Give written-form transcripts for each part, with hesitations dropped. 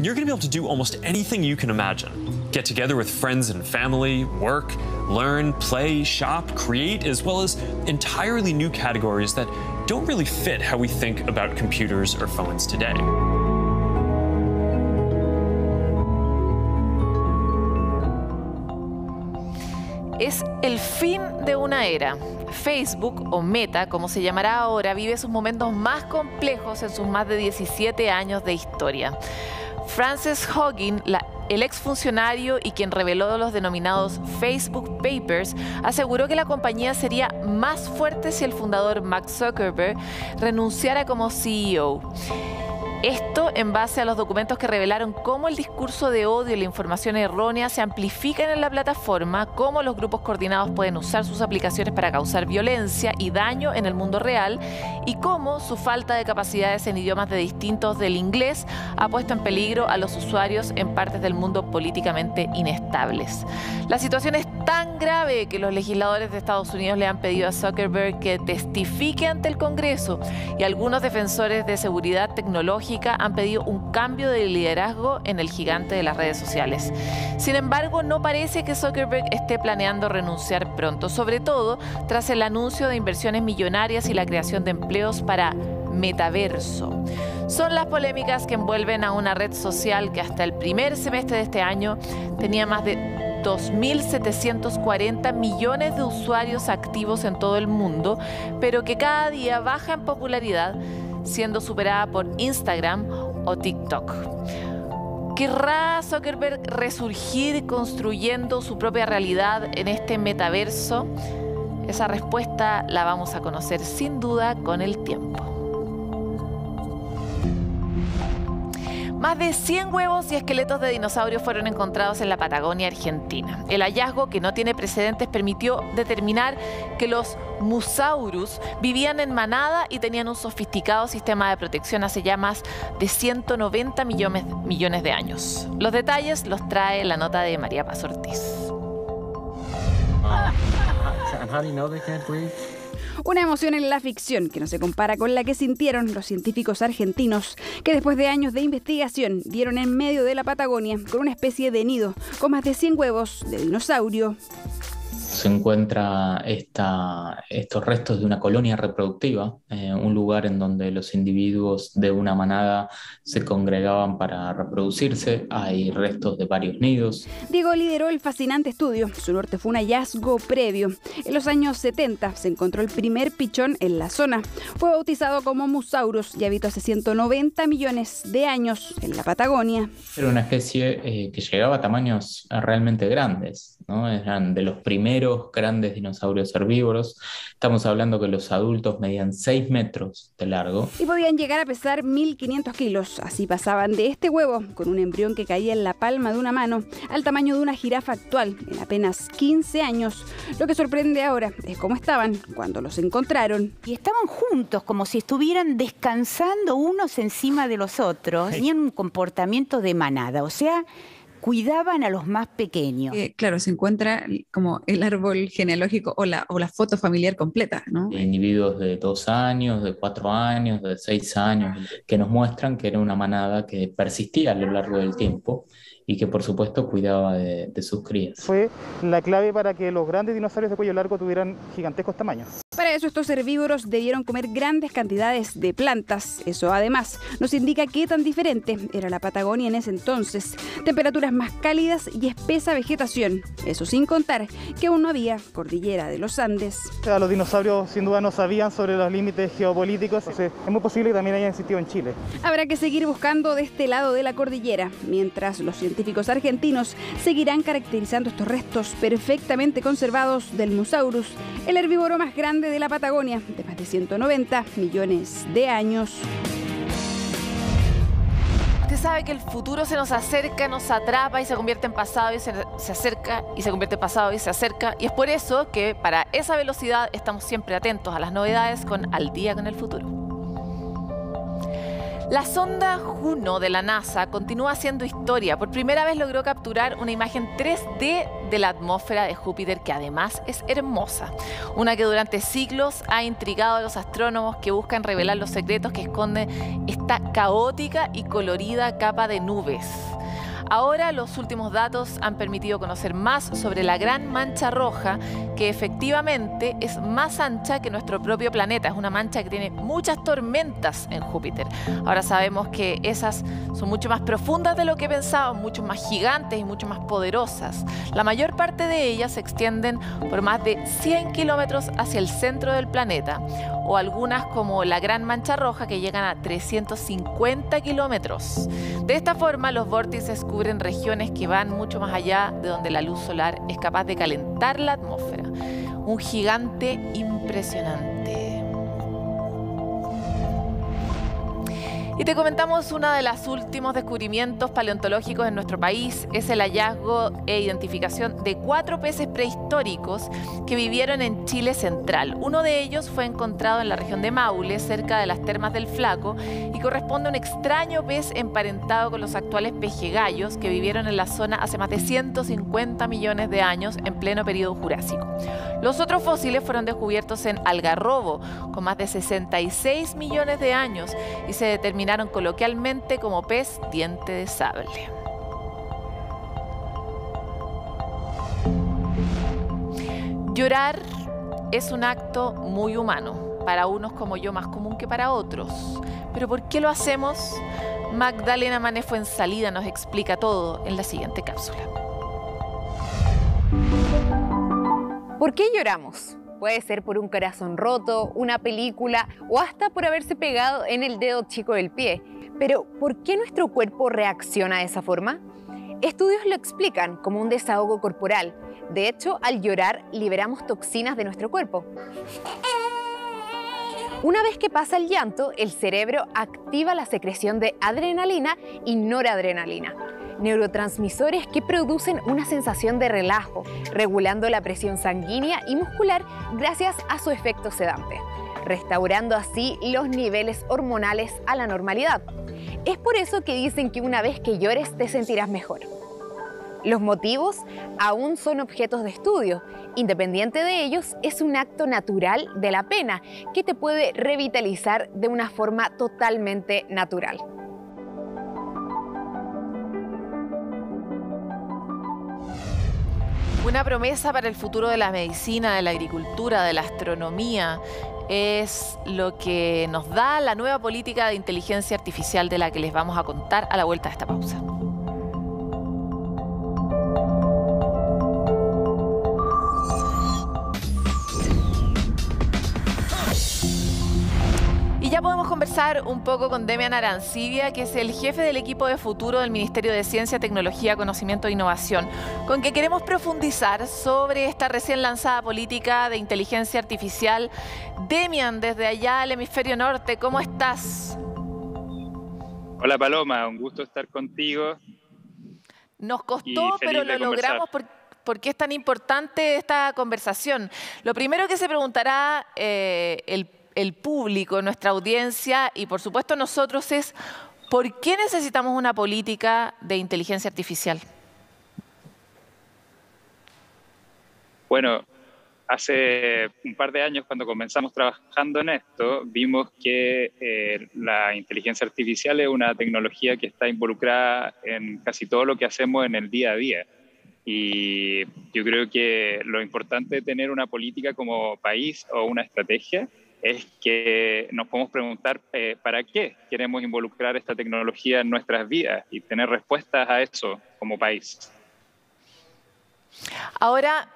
you're going to be able to do almost anything you can imagine. Get together with friends and family, work, learn, play, shop, create, as well as entirely new categories that don't really fit how we think about computers or phones today. Es el fin de una era. Facebook, o Meta, como se llamará ahora, vive sus momentos más complejos en sus más de 17 años de historia. Frances Haugen, el exfuncionario y quien reveló los denominados Facebook Papers, aseguró que la compañía sería más fuerte si el fundador Mark Zuckerberg renunciara como CEO. Esto en base a los documentos que revelaron cómo el discurso de odio y la información errónea se amplifican en la plataforma, cómo los grupos coordinados pueden usar sus aplicaciones para causar violencia y daño en el mundo real y cómo su falta de capacidades en idiomas distintos del inglés ha puesto en peligro a los usuarios en partes del mundo políticamente inestables. La situación es tan grave que los legisladores de Estados Unidos le han pedido a Zuckerberg que testifique ante el Congreso y algunos defensores de seguridad tecnológica han pedido un cambio de liderazgo en el gigante de las redes sociales. Sin embargo, no parece que Zuckerberg esté planeando renunciar pronto, sobre todo tras el anuncio de inversiones millonarias y la creación de empleos para Metaverso. Son las polémicas que envuelven a una red social que hasta el primer semestre de este año tenía más de 2.740 millones de usuarios activos en todo el mundo, pero que cada día baja en popularidad, siendo superada por Instagram o TikTok. ¿Querrá Zuckerberg resurgir construyendo su propia realidad en este metaverso? Esa respuesta la vamos a conocer sin duda con el tiempo. Más de 100 huevos y esqueletos de dinosaurios fueron encontrados en la Patagonia Argentina. El hallazgo, que no tiene precedentes, permitió determinar que los Mosaurus vivían en manada y tenían un sofisticado sistema de protección hace ya más de 190 millones de años. Los detalles los trae la nota de María Paz Ortiz. Una emoción en la ficción que no se compara con la que sintieron los científicos argentinos que después de años de investigación dieron en medio de la Patagonia con una especie de nido con más de 100 huevos de dinosaurio. Se encuentra estos restos de una colonia reproductiva, un lugar en donde los individuos de una manada se congregaban para reproducirse. Hay restos de varios nidos. Diego lideró el fascinante estudio. Su norte fue un hallazgo previo. En los años 70 se encontró el primer pichón en la zona. Fue bautizado como Mosaurus y habitó hace 190 millones de años en la Patagonia. Era una especie que llegaba a tamaños realmente grandes, ¿no? Eran de los primeros grandes dinosaurios herbívoros. Estamos hablando que los adultos medían 6 metros de largo. Y podían llegar a pesar 1.500 kilos. Así pasaban de este huevo, con un embrión que caía en la palma de una mano, al tamaño de una jirafa actual, en apenas 15 años. Lo que sorprende ahora es cómo estaban cuando los encontraron. Y estaban juntos, como si estuvieran descansando unos encima de los otros. Tenían un comportamiento de manada, o sea, cuidaban a los más pequeños. Claro, se encuentra como el árbol genealógico o la foto familiar completa, ¿no? Individuos de 2 años, de 4 años, de 6 años, que nos muestran que era una manada que persistía a lo largo del tiempo y que por supuesto cuidaba de sus crías. Fue la clave para que los grandes dinosaurios de cuello largo tuvieran gigantescos tamaños. Para eso estos herbívoros debieron comer grandes cantidades de plantas. Eso además nos indica qué tan diferente era la Patagonia en ese entonces. Temperaturas más cálidas y espesa vegetación. Eso sin contar que aún no había cordillera de los Andes. Los dinosaurios sin duda no sabían sobre los límites geopolíticos. Entonces, es muy posible que también hayan existido en Chile. Habrá que seguir buscando de este lado de la cordillera, mientras los científicos argentinos seguirán caracterizando estos restos perfectamente conservados del Mosaurus, el herbívoro más grande de la Patagonia, de más de 190 millones de años. Usted sabe que el futuro se nos acerca, nos atrapa y se convierte en pasado y se acerca y se convierte en pasado y se acerca. Y es por eso que para esa velocidad estamos siempre atentos a las novedades con Al Día con el Futuro. La sonda Juno de la NASA continúa haciendo historia. Por primera vez logró capturar una imagen 3D de la atmósfera de Júpiter, que además es hermosa. Una que durante siglos ha intrigado a los astrónomos que buscan revelar los secretos que esconde esta caótica y colorida capa de nubes. Ahora los últimos datos han permitido conocer más sobre la gran mancha roja, que efectivamente es más ancha que nuestro propio planeta. Es una mancha que tiene muchas tormentas en Júpiter. Ahora sabemos que esas son mucho más profundas de lo que pensábamos, mucho más gigantes y mucho más poderosas. La mayor parte de ellas se extienden por más de 100 kilómetros hacia el centro del planeta, o algunas como la gran mancha roja que llegan a 350 kilómetros. De esta forma, los vórtices cubren regiones que van mucho más allá de donde la luz solar es capaz de calentar la atmósfera. Un gigante impresionante. Y te comentamos uno de los últimos descubrimientos paleontológicos en nuestro país. Es el hallazgo e identificación de 4 peces prehistóricos que vivieron en Chile central. Uno de ellos fue encontrado en la región de Maule, cerca de las termas del Flaco, y corresponde a un extraño pez emparentado con los actuales pejegallos que vivieron en la zona hace más de 150 millones de años, en pleno periodo Jurásico. Los otros fósiles fueron descubiertos en Algarrobo, con más de 66 millones de años, y se determinaron coloquialmente como pez diente de sable. Llorar es un acto muy humano, para unos como yo más común que para otros. ¿Pero por qué lo hacemos? Magdalena Mané Fuenzalida nos explica todo en la siguiente cápsula. ¿Por qué lloramos? Puede ser por un corazón roto, una película o hasta por haberse pegado en el dedo chico del pie. Pero, ¿por qué nuestro cuerpo reacciona de esa forma? Estudios lo explican como un desahogo corporal. De hecho, al llorar liberamos toxinas de nuestro cuerpo. Una vez que pasa el llanto, el cerebro activa la secreción de adrenalina y noradrenalina, neurotransmisores que producen una sensación de relajo, regulando la presión sanguínea y muscular gracias a su efecto sedante, restaurando así los niveles hormonales a la normalidad. Es por eso que dicen que una vez que llores te sentirás mejor. Los motivos aún son objetos de estudio. Independiente de ellos, es un acto natural de la pena que te puede revitalizar de una forma totalmente natural. Una promesa para el futuro de la medicina, de la agricultura, de la astronomía, es lo que nos da la nueva política de inteligencia artificial de la que les vamos a contar a la vuelta de esta pausa. Y ya podemos conversar un poco con Demian Arancibia, que es el jefe del equipo de futuro del Ministerio de Ciencia, Tecnología, Conocimiento e Innovación, con que queremos profundizar sobre esta recién lanzada política de inteligencia artificial. Demian, desde allá al hemisferio norte, ¿cómo estás? Hola Paloma, un gusto estar contigo. Nos costó, pero lo logramos porque es tan importante esta conversación. Lo primero que se preguntará el público, nuestra audiencia y por supuesto nosotros es ¿por qué necesitamos una política de inteligencia artificial? Bueno, hace un par de años cuando comenzamos trabajando en esto, vimos que la inteligencia artificial es una tecnología que está involucrada en casi todo lo que hacemos en el día a día. Y yo creo que lo importante de tener una política como país o una estrategia es que nos podemos preguntar ¿para qué queremos involucrar esta tecnología en nuestras vidas? Y tener respuestas a eso como país. Ahora,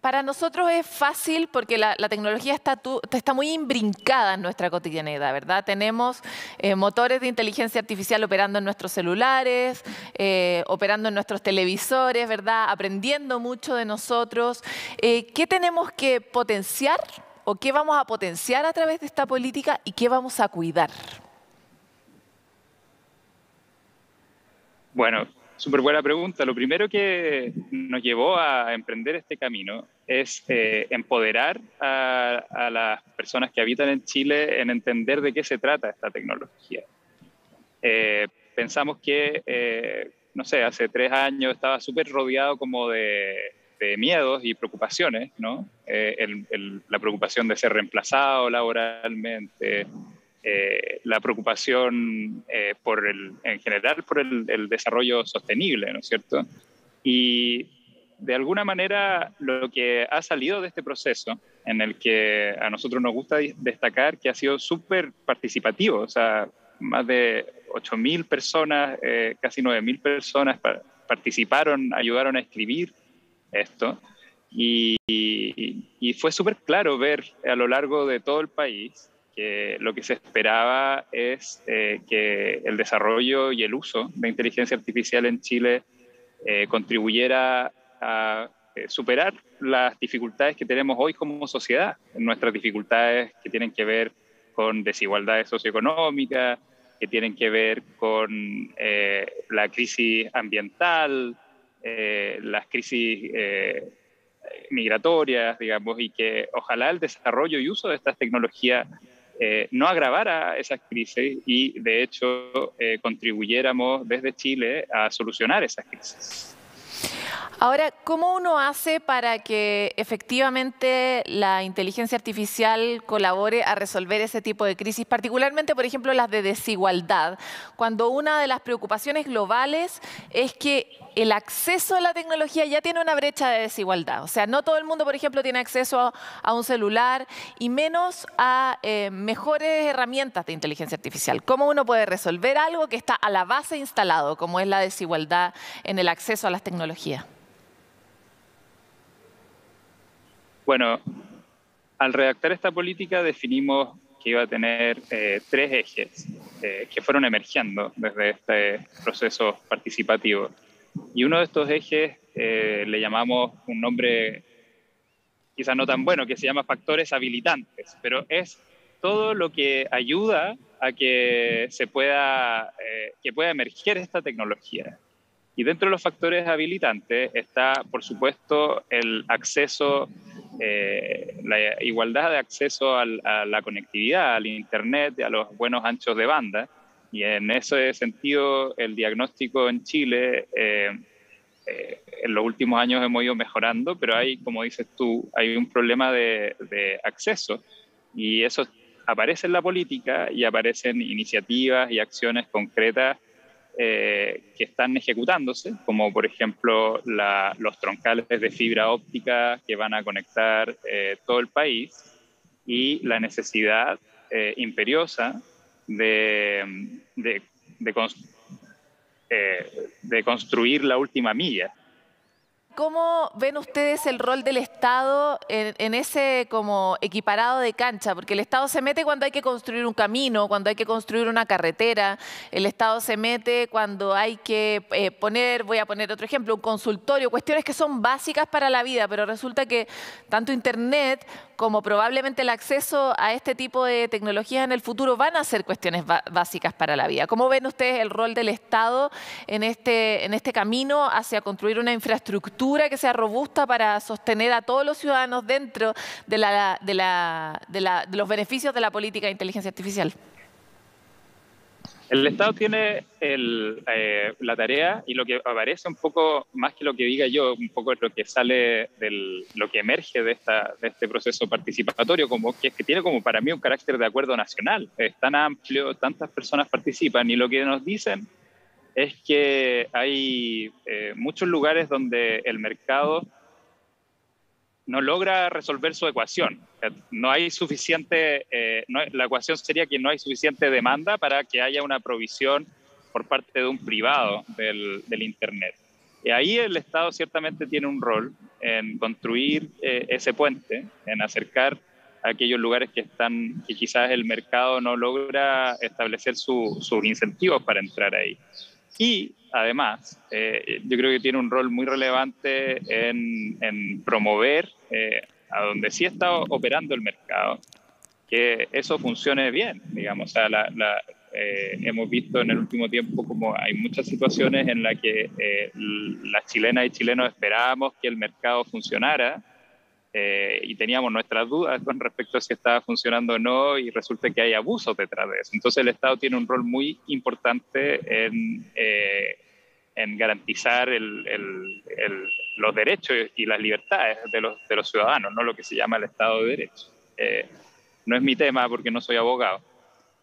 para nosotros es fácil porque la tecnología está muy imbrincada en nuestra cotidianidad, ¿verdad? Tenemos motores de inteligencia artificial operando en nuestros celulares, operando en nuestros televisores, ¿verdad? Aprendiendo mucho de nosotros. ¿Qué tenemos que potenciar o qué vamos a potenciar a través de esta política y qué vamos a cuidar? Bueno, Súper buena pregunta. Lo primero que nos llevó a emprender este camino es empoderar a las personas que habitan en Chile en entender de qué se trata esta tecnología. Pensamos que, no sé, hace 3 años estaba súper rodeado como de miedos y preocupaciones, ¿no? La preocupación de ser reemplazado laboralmente, la preocupación en general por el desarrollo sostenible, ¿no es cierto? Y de alguna manera lo que ha salido de este proceso, en el que a nosotros nos gusta destacar que ha sido súper participativo, o sea, más de 8.000 personas, casi 9.000 personas participaron, ayudaron a escribir esto, y fue súper claro ver a lo largo de todo el país que lo que se esperaba es que el desarrollo y el uso de inteligencia artificial en Chile contribuyera a superar las dificultades que tenemos hoy como sociedad, nuestras dificultades que tienen que ver con desigualdades socioeconómicas, que tienen que ver con la crisis ambiental, las crisis migratorias, digamos, y que ojalá el desarrollo y uso de estas tecnologías no agravara esas crisis y, de hecho, contribuyéramos desde Chile a solucionar esas crisis. Ahora, ¿cómo uno hace para que efectivamente la inteligencia artificial colabore a resolver ese tipo de crisis, particularmente, por ejemplo, las de desigualdad, cuando una de las preocupaciones globales es que el acceso a la tecnología ya tiene una brecha de desigualdad? O sea, no todo el mundo, por ejemplo, tiene acceso a un celular y menos a mejores herramientas de inteligencia artificial. ¿Cómo uno puede resolver algo que está a la base instalado, como es la desigualdad en el acceso a las tecnologías? Bueno, al redactar esta política definimos que iba a tener 3 ejes que fueron emergiendo desde este proceso participativo. Y uno de estos ejes le llamamos un nombre quizás no tan bueno, que se llama factores habilitantes, pero es todo lo que ayuda a que pueda emerger esta tecnología. Y dentro de los factores habilitantes está, por supuesto, el acceso, la igualdad de acceso a la conectividad, al Internet, a los buenos anchos de banda. Y en ese sentido, el diagnóstico en Chile, en los últimos años hemos ido mejorando, pero hay, como dices tú, hay un problema de acceso. Y eso aparece en la política y aparecen iniciativas y acciones concretas que están ejecutándose, como por ejemplo los troncales de fibra óptica que van a conectar todo el país, y la necesidad imperiosa de construir la última milla. ¿Cómo ven ustedes el rol del Estado en ese como equiparado de cancha? Porque el Estado se mete cuando hay que construir un camino, cuando hay que construir una carretera. El Estado se mete cuando hay que voy a poner otro ejemplo, un consultorio, cuestiones que son básicas para la vida, pero resulta que tanto Internet como probablemente el acceso a este tipo de tecnologías en el futuro van a ser cuestiones básicas para la vida. ¿Cómo ven ustedes el rol del Estado en este camino hacia construir una infraestructura que sea robusta para sostener a todos los ciudadanos dentro de los beneficios de la política de inteligencia artificial? El Estado tiene la tarea, y lo que aparece un poco, más que lo que diga yo, un poco lo que sale lo que emerge de este proceso participatorio, que tiene como para mí un carácter de acuerdo nacional. Es tan amplio, tantas personas participan, y lo que nos dicen es que hay muchos lugares donde el mercado no logra resolver su ecuación. No hay suficiente, la ecuación sería que no hay suficiente demanda para que haya una provisión por parte de un privado del Internet. Y ahí el Estado ciertamente tiene un rol en construir ese puente, en acercar a aquellos lugares que quizás el mercado no logra establecer sus incentivos para entrar ahí. Y además, yo creo que tiene un rol muy relevante en promover, a donde sí está operando el mercado, que eso funcione bien, digamos. O sea, hemos visto en el último tiempo como hay muchas situaciones en las que las chilenas y chilenos esperábamos que el mercado funcionara y teníamos nuestras dudas con respecto a si estaba funcionando o no, y resulta que hay abusos detrás de eso. Entonces el Estado tiene un rol muy importante en garantizar los derechos y las libertades de los ciudadanos, no lo que se llama el Estado de Derecho. No es mi tema porque no soy abogado,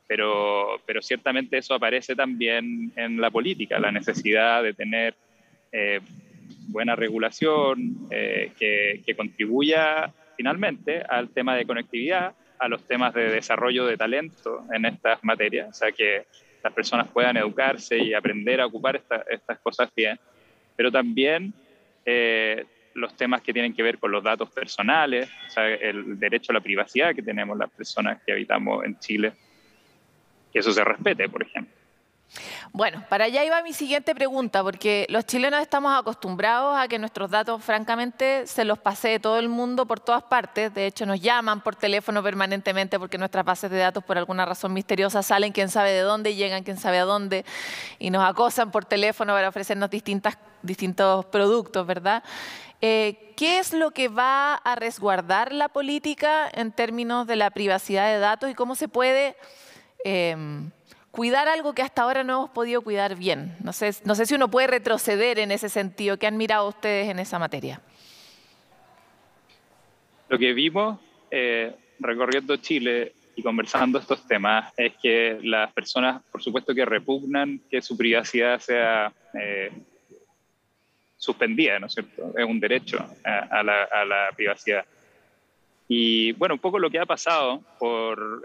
pero ciertamente eso aparece también en la política, la necesidad de tener buena regulación que contribuya finalmente al tema de conectividad, a los temas de desarrollo de talento en estas materias, o sea, que las personas puedan educarse y aprender a ocupar estas cosas bien, pero también los temas que tienen que ver con los datos personales, o sea, el derecho a la privacidad que tenemos las personas que habitamos en Chile, que eso se respete, por ejemplo. Bueno, para allá iba mi siguiente pregunta, porque los chilenos estamos acostumbrados a que nuestros datos, francamente, se los pasee todo el mundo por todas partes. De hecho, nos llaman por teléfono permanentemente porque nuestras bases de datos, por alguna razón misteriosa, salen quién sabe de dónde, llegan quién sabe a dónde, y nos acosan por teléfono para ofrecernos distintos productos, ¿verdad? ¿Qué es lo que va a resguardar la política en términos de la privacidad de datos y cómo se puede cuidar algo que hasta ahora no hemos podido cuidar bien? No sé si uno puede retroceder en ese sentido. ¿Qué han mirado ustedes en esa materia? Lo que vimos recorriendo Chile y conversando estos temas es que las personas, por supuesto, que repugnan que su privacidad sea suspendida, ¿no es cierto? Es un derecho a la privacidad. Y bueno, un poco lo que ha pasado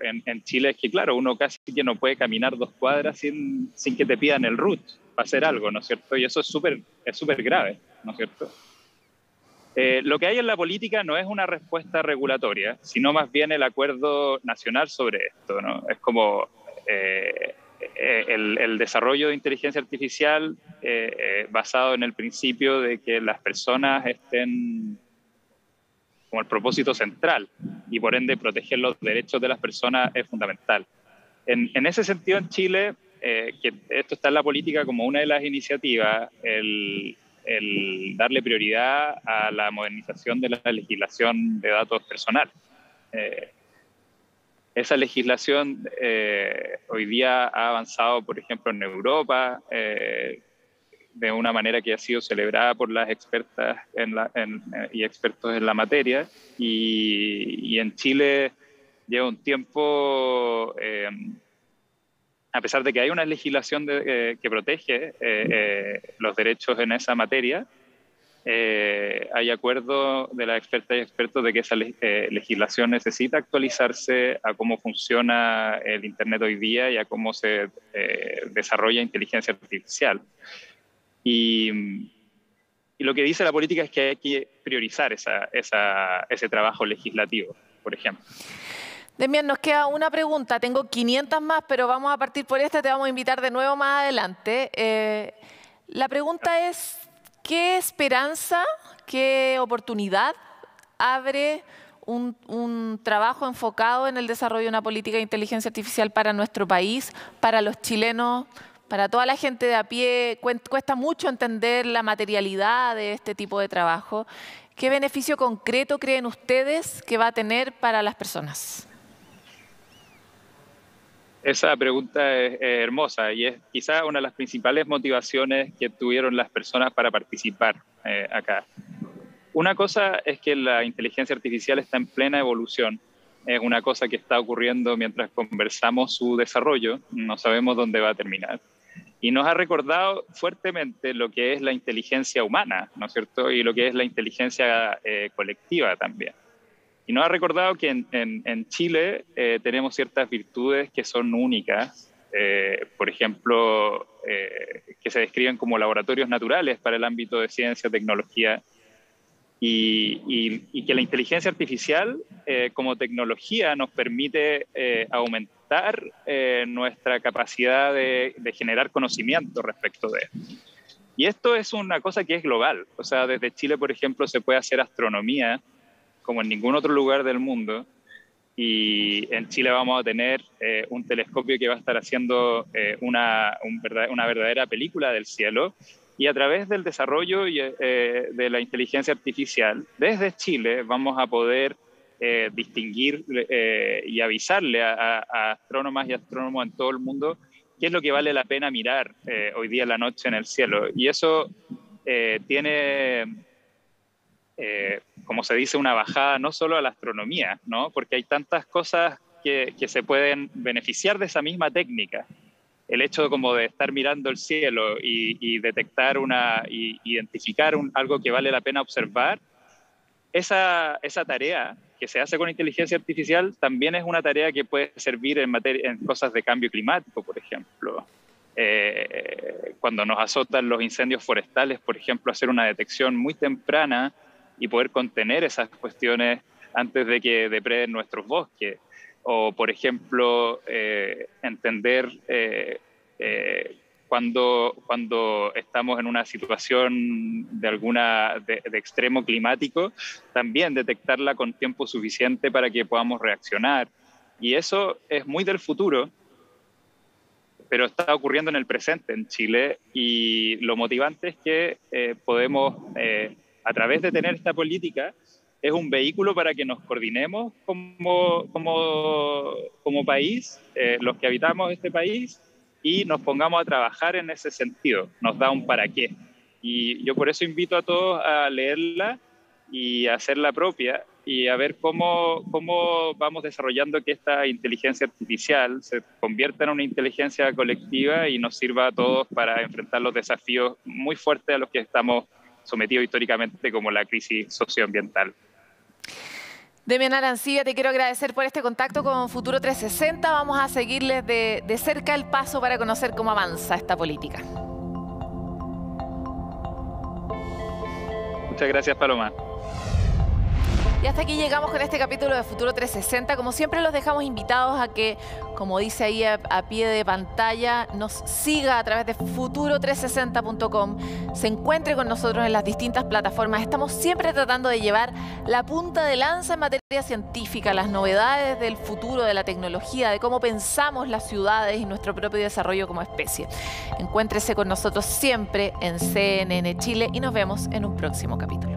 en Chile es que, claro, uno casi que no puede caminar 2 cuadras sin que te pidan el RUT para hacer algo, ¿no es cierto? Y eso es súper grave, ¿no es cierto? Lo que hay en la política no es una respuesta regulatoria, sino más bien el acuerdo nacional sobre esto, ¿no? Es como el desarrollo de inteligencia artificial basado en el principio de que las personas estén como el propósito central, y por ende proteger los derechos de las personas es fundamental. En ese sentido, en Chile, que esto está en la política como una de las iniciativas, el darle prioridad a la modernización de la legislación de datos personales. Esa legislación hoy día ha avanzado, por ejemplo, en Europa, de una manera que ha sido celebrada por las expertas y expertos en la materia, y en Chile lleva un tiempo, a pesar de que hay una legislación que protege los derechos en esa materia, hay acuerdo de las expertas y expertos de que esa legislación necesita actualizarse a cómo funciona el Internet hoy día y a cómo se desarrolla inteligencia artificial. Y lo que dice la política es que hay que priorizar ese trabajo legislativo, por ejemplo. Demian, nos queda una pregunta. Tengo 500 más, pero vamos a partir por esta. Te vamos a invitar de nuevo más adelante. La pregunta es, ¿qué esperanza, qué oportunidad abre un trabajo enfocado en el desarrollo de una política de inteligencia artificial para nuestro país, para los chilenos? Para toda la gente de a pie cuesta mucho entender la materialidad de este tipo de trabajo. ¿Qué beneficio concreto creen ustedes que va a tener para las personas? Esa pregunta es hermosa y es quizá una de las principales motivaciones que tuvieron las personas para participar acá. Una cosa es que la inteligencia artificial está en plena evolución. Es una cosa que está ocurriendo mientras conversamos su desarrollo. No sabemos dónde va a terminar. Y nos ha recordado fuertemente lo que es la inteligencia humana, ¿no es cierto? Y lo que es la inteligencia colectiva también. Y nos ha recordado que en Chile tenemos ciertas virtudes que son únicas, por ejemplo, que se describen como laboratorios naturales para el ámbito de ciencia, tecnología, y que la inteligencia artificial como tecnología nos permite aumentar nuestra capacidad de generar conocimiento respecto de esto. Y esto es una cosa que es global. O sea, desde Chile, por ejemplo, se puede hacer astronomía como en ningún otro lugar del mundo, y en Chile vamos a tener un telescopio que va a estar haciendo una verdadera película del cielo, y a través del desarrollo de la inteligencia artificial, desde Chile vamos a poder distinguir y avisarle a astrónomas y astrónomos en todo el mundo qué es lo que vale la pena mirar hoy día en la noche en el cielo. Y eso tiene, como se dice, una bajada no solo a la astronomía, ¿no? Porque hay tantas cosas que se pueden beneficiar de esa misma técnica. El hecho como de estar mirando el cielo y detectar identificar algo que vale la pena observar, esa tarea que se hace con inteligencia artificial también es una tarea que puede servir en cosas de cambio climático, por ejemplo. Cuando nos azotan los incendios forestales, por ejemplo, hacer una detección muy temprana y poder contener esas cuestiones antes de que depreden nuestros bosques. O, por ejemplo, entender cuando estamos en una situación de extremo climático, también detectarla con tiempo suficiente para que podamos reaccionar. Y eso es muy del futuro, pero está ocurriendo en el presente en Chile, y lo motivante es que podemos, a través de tener esta política, es un vehículo para que nos coordinemos como país, los que habitamos este país, y nos pongamos a trabajar en ese sentido. Nos da un para qué. Y yo por eso invito a todos a leerla y a hacerla propia y a ver cómo vamos desarrollando que esta inteligencia artificial se convierta en una inteligencia colectiva y nos sirva a todos para enfrentar los desafíos muy fuertes a los que estamos sometidos históricamente, como la crisis socioambiental. Demian Arancibia, te quiero agradecer por este contacto con Futuro 360. Vamos a seguirles de cerca el paso para conocer cómo avanza esta política. Muchas gracias, Paloma. Y hasta aquí llegamos con este capítulo de Futuro 360. Como siempre, los dejamos invitados a que, como dice ahí a pie de pantalla, nos siga a través de futuro360.com, se encuentre con nosotros en las distintas plataformas. Estamos siempre tratando de llevar la punta de lanza en materia científica, las novedades del futuro, de la tecnología, de cómo pensamos las ciudades y nuestro propio desarrollo como especie. Encuéntrese con nosotros siempre en CNN Chile y nos vemos en un próximo capítulo.